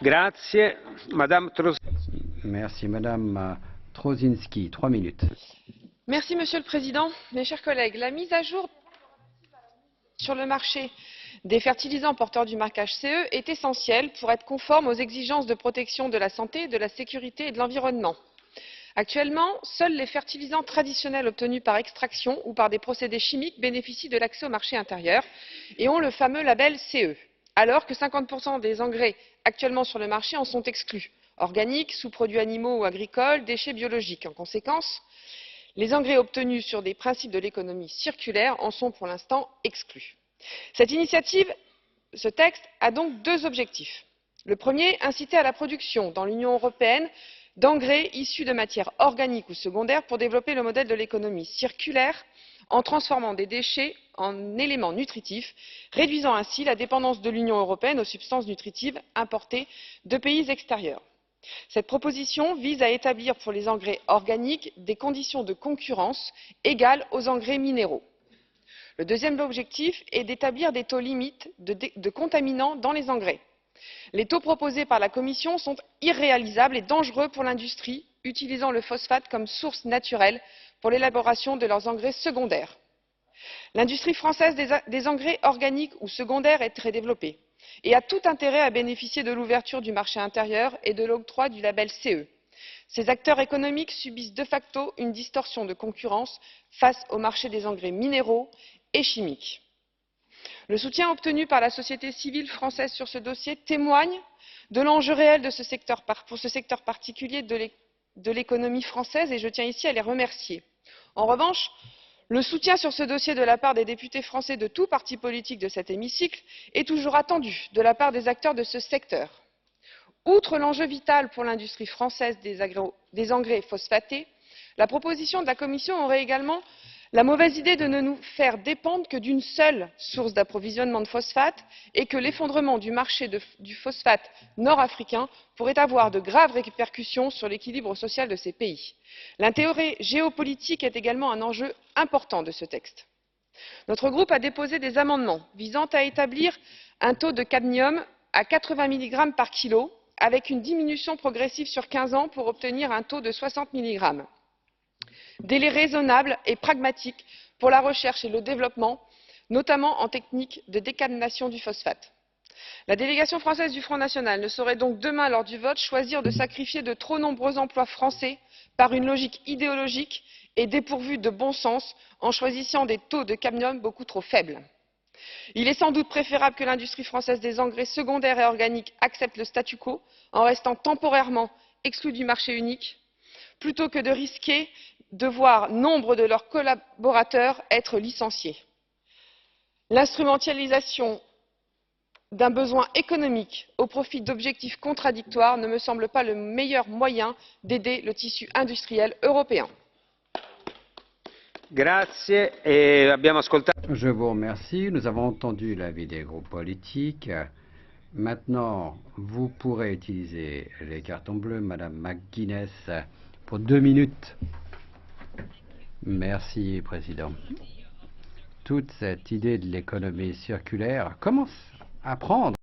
Grazie. Madame Merci, Madame Troszczynski. 3 minutes. Merci, Monsieur le Président. Mes chers collègues, la mise à jour sur le marché des fertilisants porteurs du marquage CE est essentielle pour être conforme aux exigences de protection de la santé, de la sécurité et de l'environnement. Actuellement, seuls les fertilisants traditionnels obtenus par extraction ou par des procédés chimiques bénéficient de l'accès au marché intérieur et ont le fameux label CE, alors que 50% des engrais actuellement sur le marché en sont exclus, organiques, sous-produits animaux ou agricoles, déchets biologiques. En conséquence, les engrais obtenus sur des principes de l'économie circulaire en sont pour l'instant exclus. Cette initiative, ce texte, a donc deux objectifs. Le premier, inciter à la production dans l'Union européenne d'engrais issus de matières organiques ou secondaires pour développer le modèle de l'économie circulaire en transformant des déchets en éléments nutritifs, réduisant ainsi la dépendance de l'Union européenne aux substances nutritives importées de pays extérieurs. Cette proposition vise à établir pour les engrais organiques des conditions de concurrence égales aux engrais minéraux. Le deuxième objectif est d'établir des taux limites de contaminants dans les engrais. Les taux proposés par la Commission sont irréalisables et dangereux pour l'industrie utilisant le phosphate comme source naturelle pour l'élaboration de leurs engrais secondaires. L'industrie française des engrais organiques ou secondaires est très développée et a tout intérêt à bénéficier de l'ouverture du marché intérieur et de l'octroi du label CE. Ces acteurs économiques subissent de facto une distorsion de concurrence face au marché des engrais minéraux et chimiques. Le soutien obtenu par la société civile française sur ce dossier témoigne de l'enjeu réel pour ce secteur particulier de l'économie française et je tiens ici à les remercier. En revanche, le soutien sur ce dossier de la part des députés français de tous partis politiques de cet hémicycle est toujours attendu de la part des acteurs de ce secteur. Outre l'enjeu vital pour l'industrie française des engrais phosphatés, la proposition de la Commission aurait également la mauvaise idée de ne nous faire dépendre que d'une seule source d'approvisionnement de phosphate et que l'effondrement du marché du phosphate nord-africain pourrait avoir de graves répercussions sur l'équilibre social de ces pays. L'intérêt géopolitique est également un enjeu important de ce texte. Notre groupe a déposé des amendements visant à établir un taux de cadmium à 80 mg par kilo avec une diminution progressive sur 15 ans pour obtenir un taux de 60 mg. Délai raisonnable et pragmatique pour la recherche et le développement, notamment en technique de décadenation du phosphate. La délégation française du Front national ne saurait donc demain, lors du vote, choisir de sacrifier de trop nombreux emplois français par une logique idéologique et dépourvue de bon sens en choisissant des taux de cadmium beaucoup trop faibles. Il est sans doute préférable que l'industrie française des engrais secondaires et organiques accepte le statu quo en restant temporairement exclue du marché unique, plutôt que de risquer de voir nombre de leurs collaborateurs être licenciés. L'instrumentalisation d'un besoin économique au profit d'objectifs contradictoires ne me semble pas le meilleur moyen d'aider le tissu industriel européen. Je vous remercie. Nous avons entendu l'avis des groupes politiques. Maintenant, vous pourrez utiliser les cartons bleus, Madame McGuinness, pour 2 minutes. Merci, Président. Toute cette idée de l'économie circulaire commence à prendre